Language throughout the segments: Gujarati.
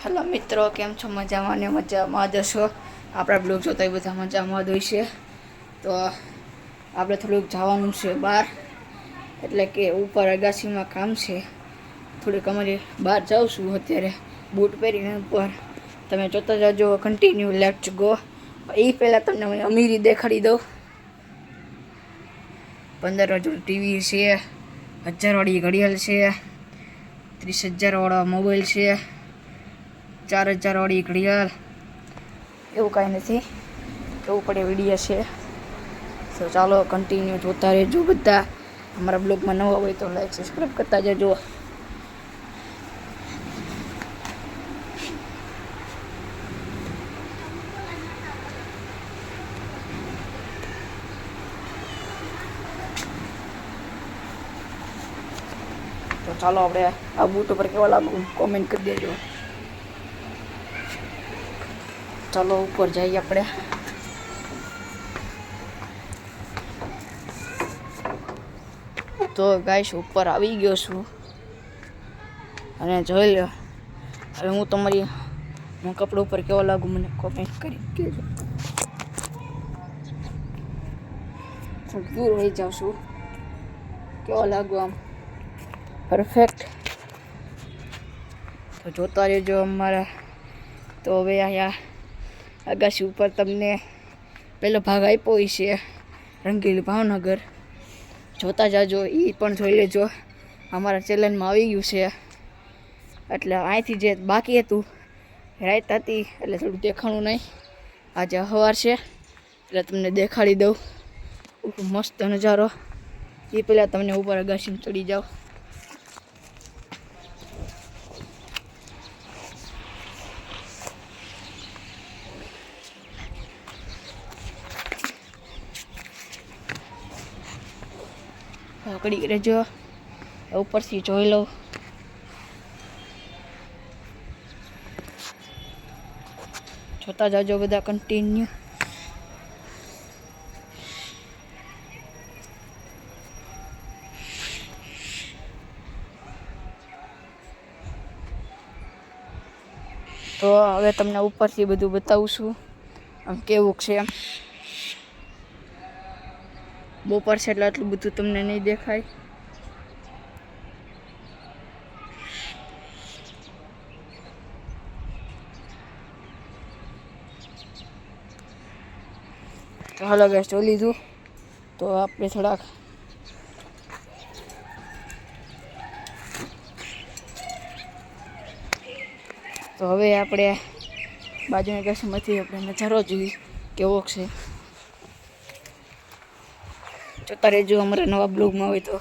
હેલો મિત્રો, કેમ છો? મજામાં ને મજામાં જ હશો. આપણા બ્લોગ જોતા બધા મજામાં જ હોય છે. તો આપણે થોડુંક જવાનું છે બહાર, એટલે કે ઉપર અગાસીમાં કામ છે. થોડીક અમારી બહાર જાઉં છું અત્યારે બૂટ પહેરીને ઉપર. તમે જોતા જાજો, કન્ટિન્યુ લેટ્સ ગો. એ પહેલાં તમને હું અમીરી દેખાડી દઉં. 15,000 ટીવી છે, 1000 વાળી ઘડિયાળ છે, 30,000 વાળા મોબાઈલ છે, 4,000 વાળી ઘડિયાળ. એવું કાંઈ નથી, કેવું પડે વિડીયો છે. તો ચાલો કન્ટિન્યુ જોતા રહેજો બધા. અમારા બ્લોગમાં નવા હોય તો લાઈક સબસ્ક્રાઈબ કરતા જજો. તો ચાલો આપણે આ બૂટ ઉપર કેવા લાગુ કોમેન્ટ કરી દેજો. ચાલો ઉપર જઈએ આપણે. તો ગાઈસ ઉપર આવી ગયો છું અને જોઈ લો. હવે હું કપડા ઉપર કેવા લાગુ મને કોમેન્ટ કરી દેજો. હું દૂર રહી જાઉં છું, કેવા લાગુ આમ પરફેક્ટ. તો જોતા રહેજો અમારા. તો હવે અહીંયા અગાસી ઉપર તમને પહેલો ભાગ આપ્યો છે રંગીલી ભાવનગર. જોતા જાજો, એ પણ જોઈ લેજો. અમારા ચેનલમાં આવી ગયું છે. એટલે અહીંથી જે બાકી હતું, રાત હતી એટલે થોડું દેખાણું નહીં. આજે સવાર છે એટલે તમને દેખાડી દઉં મસ્ત નજારો. એ પહેલાં તમને ઉપર અગાસીમાં ચડી જાઓ. પકડી રહેજો, ઉપરથી જોઈ લઉં. જોતા જાજો બધા કન્ટિન્યુ. તો હવે તમને ઉપરથી બધું બતાવું છું આમ કેવું છે. એમ બપોર છે એટલે આટલું બધું તમને નહીં દેખાય. તો હાલો ગેસ જોઈ લીધું. તો આપણે થોડાક તો હવે આપણે બાજુની ગેસમાંથી આપણે નજારો જોઈએ કેવો છે. જોતા રહેજો. અમારા નવા બ્લોગમાં હોય તો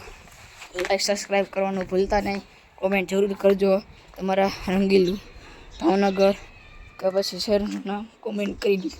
લાઈક સબસ્ક્રાઈબ કરવાનું ભૂલતા નહીં. કોમેન્ટ જરૂર કરજો. તમારા રંગીલું ભાવનગર કે પછી શહેરનું નામ કોમેન્ટ કરી દીધું.